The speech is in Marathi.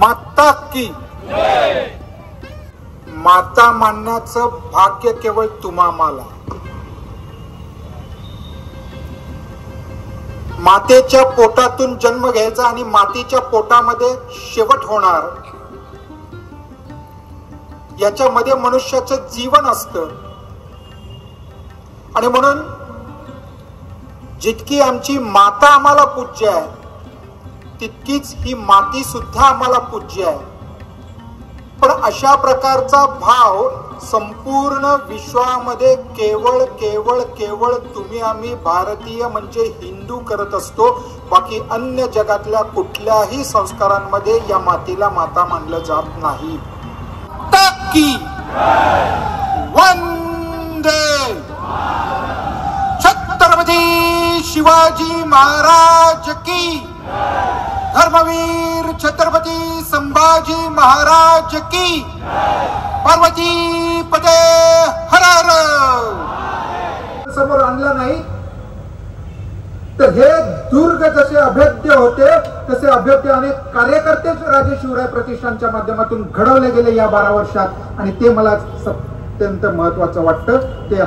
माता की माता मानण्याचं भाग्य केवळ तुम्हाला, मातेच्या पोटातून जन्म घ्यायचा आणि मातीच्या पोटामध्ये शेवट होणार, याच्यामध्ये मनुष्याचं जीवन असतं. आणि म्हणून जितकी आमची माता आम्हाला पूज्य आहे, तितकीच ही माती सुद्धा आम्हाला पूज्य आहे. पण अशा प्रकारचा भाव संपूर्ण विश्वामध्ये केवळ केवळ केवळ तुम्ही आम्ही भारतीय म्हणजे हिंदू करत असतो. बाकी अन्य जगातल्या कुठल्याही संस्कारांमध्ये या मातीला माता मानलं जात नाही. की वंदे छत्रपती शिवाजी महाराज की, धर्मवीर छत्रपती संभाजी महाराज की, पार्वती पदे हर हर. समोर आणलं नाही तर हे दुर्ग जसे अभेद्य होते तसे अभेद्य अनेक कार्यकर्ते राजे शिवराय प्रतिष्ठानच्या माध्यमातून घडवले गेले या 12 वर्षात. आणि ते मला अत्यंत महत्वाचं वाटतं. ते